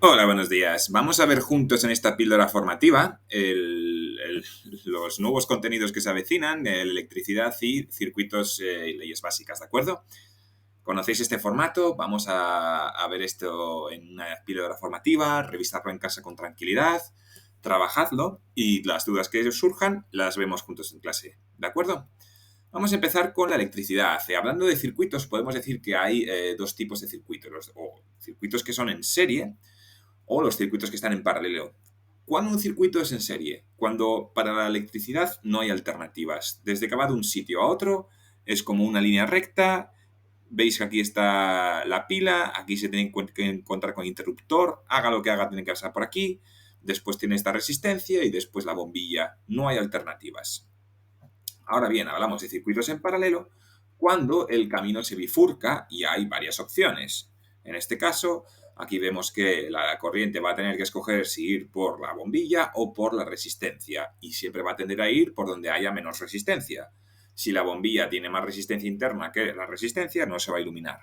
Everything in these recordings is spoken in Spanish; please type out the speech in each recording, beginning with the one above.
Hola, buenos días. Vamos a ver juntos en esta píldora formativa los nuevos contenidos que se avecinan, electricidad y circuitos y leyes básicas, ¿de acuerdo? ¿Conocéis este formato? Vamos a ver esto en una píldora formativa, revisarlo en casa con tranquilidad, trabajadlo y las dudas que os surjan las vemos juntos en clase, ¿de acuerdo? Vamos a empezar con la electricidad. Hablando de circuitos, podemos decir que hay dos tipos de circuitos, o circuitos que son en serie o los circuitos que están en paralelo. ¿Cuándo un circuito es en serie? Cuando para la electricidad no hay alternativas. Desde que va de un sitio a otro es como una línea recta. Veis que aquí está la pila, aquí se tiene que encontrar con el interruptor, haga lo que haga, tiene que pasar por aquí. Después tiene esta resistencia y después la bombilla. No hay alternativas. Ahora bien, hablamos de circuitos en paralelo cuando el camino se bifurca y hay varias opciones. En este caso, aquí vemos que la corriente va a tener que escoger si ir por la bombilla o por la resistencia y siempre va a tender a ir por donde haya menos resistencia. Si la bombilla tiene más resistencia interna que la resistencia, no se va a iluminar.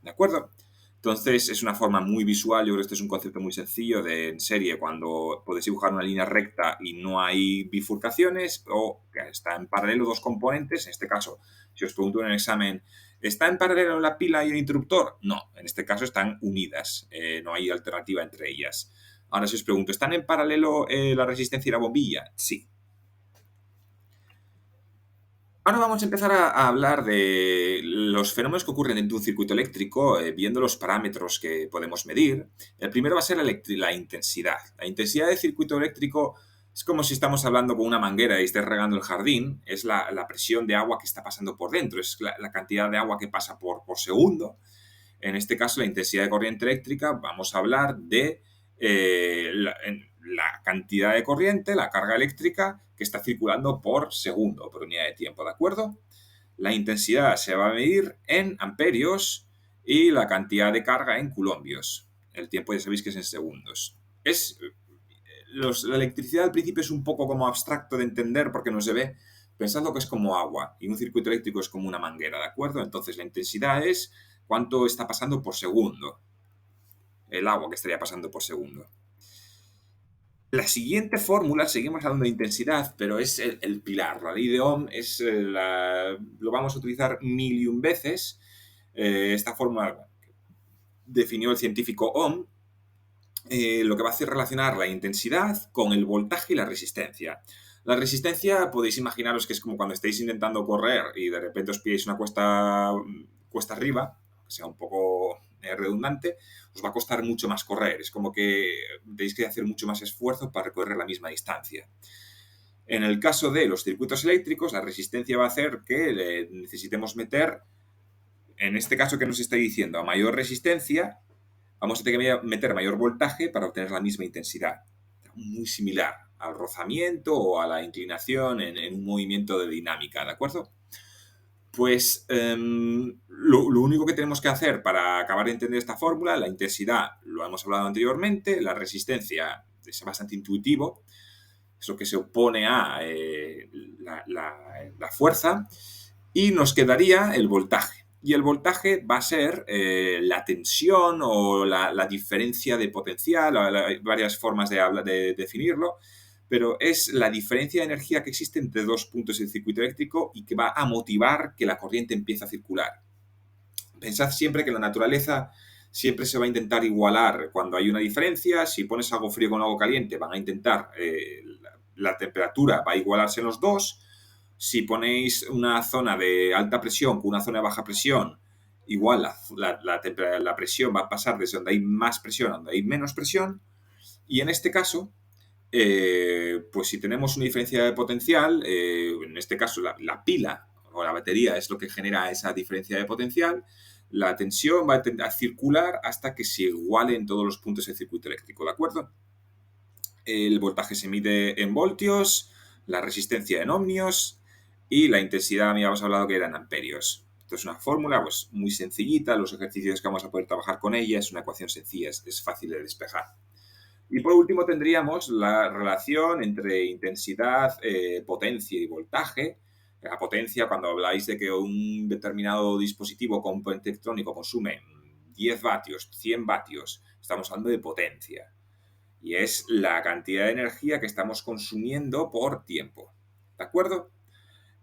¿De acuerdo? Entonces es una forma muy visual, yo creo que este es un concepto muy sencillo de en serie, cuando puedes dibujar una línea recta y no hay bifurcaciones, o que está en paralelo dos componentes, en este caso, si os pregunto en el examen, ¿está en paralelo la pila y el interruptor? No, en este caso están unidas, no hay alternativa entre ellas. Ahora si os pregunto, ¿están en paralelo la resistencia y la bombilla? Sí. Ahora vamos a empezar a hablar de los fenómenos que ocurren dentro de un circuito eléctrico, viendo los parámetros que podemos medir. El primero va a ser la intensidad. La intensidad del circuito eléctrico es como si estamos hablando con una manguera y estés regando el jardín. Es la presión de agua que está pasando por dentro, es la cantidad de agua que pasa por segundo. En este caso, la intensidad de corriente eléctrica, vamos a hablar de la cantidad de corriente, la carga eléctrica que está circulando por segundo, por unidad de tiempo, ¿de acuerdo? La intensidad se va a medir en amperios y la cantidad de carga en culombios. El tiempo ya sabéis que es en segundos. La electricidad al principio es un poco como abstracto de entender porque no se ve. Pensad lo que es como agua y un circuito eléctrico es como una manguera, ¿de acuerdo? Entonces la intensidad es cuánto está pasando por segundo, el agua que estaría pasando por segundo. La siguiente fórmula, seguimos hablando de intensidad, pero es el pilar. La ley de Ohm lo vamos a utilizar mil y un veces. Esta fórmula definió el científico Ohm, lo que va a hacer relacionar la intensidad con el voltaje y la resistencia. La resistencia podéis imaginaros que es como cuando estáis intentando correr y de repente os pilláis una cuesta arriba, que sea un poco redundante, os va a costar mucho más correr. Es como que tenéis que hacer mucho más esfuerzo para recorrer la misma distancia. En el caso de los circuitos eléctricos, la resistencia va a hacer que necesitemos meter, en este caso que nos está diciendo, a mayor resistencia, vamos a tener que meter mayor voltaje para obtener la misma intensidad. Muy similar al rozamiento o a la inclinación en un movimiento de dinámica, ¿de acuerdo? Pues lo único que tenemos que hacer para acabar de entender esta fórmula, la intensidad, lo hemos hablado anteriormente, la resistencia es bastante intuitivo, es lo que se opone a la fuerza, y nos quedaría el voltaje. Y el voltaje va a ser la tensión o la diferencia de potencial, hay varias formas de definirlo, pero es la diferencia de energía que existe entre dos puntos del circuito eléctrico y que va a motivar que la corriente empiece a circular. Pensad siempre que la naturaleza siempre se va a intentar igualar cuando hay una diferencia. Si pones algo frío con algo caliente, van a intentar, la temperatura va a igualarse en los dos. Si ponéis una zona de alta presión con una zona de baja presión, igual la presión va a pasar desde donde hay más presión a donde hay menos presión. Y en este caso, pues si tenemos una diferencia de potencial, en este caso la pila o la batería es lo que genera esa diferencia de potencial, la tensión va a circular hasta que se igualen todos los puntos del circuito eléctrico, ¿de acuerdo? El voltaje se mide en voltios, la resistencia en ohmios y la intensidad, habíamos hablado que era en amperios. Esto es una fórmula pues, muy sencillita, los ejercicios que vamos a poder trabajar con ella, es una ecuación sencilla, es fácil de despejar. Y por último tendríamos la relación entre intensidad, potencia y voltaje. La potencia, cuando habláis de que un determinado dispositivo o componente electrónico consume 10 vatios, 100 vatios. Estamos hablando de potencia. Y es la cantidad de energía que estamos consumiendo por tiempo. ¿De acuerdo?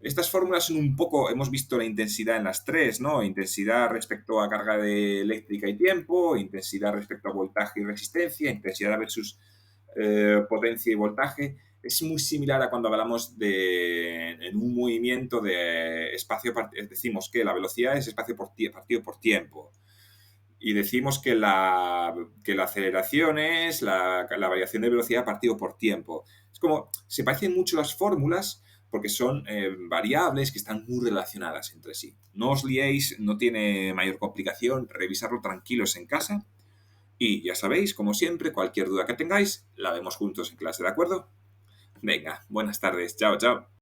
Estas fórmulas son un poco, hemos visto la intensidad en las tres, ¿no? Intensidad respecto a carga eléctrica y tiempo, intensidad respecto a voltaje y resistencia, intensidad versus potencia y voltaje. Es muy similar a cuando hablamos de en un movimiento de espacio, decimos que la velocidad es espacio partido por tiempo. Y decimos que la aceleración es la variación de velocidad partido por tiempo. Es como, se parecen mucho las fórmulas porque son variables que están muy relacionadas entre sí. No os liéis, no tiene mayor complicación, revisarlo tranquilos en casa. Y ya sabéis, como siempre, cualquier duda que tengáis, la vemos juntos en clase, ¿de acuerdo? Venga, buenas tardes, chao, chao.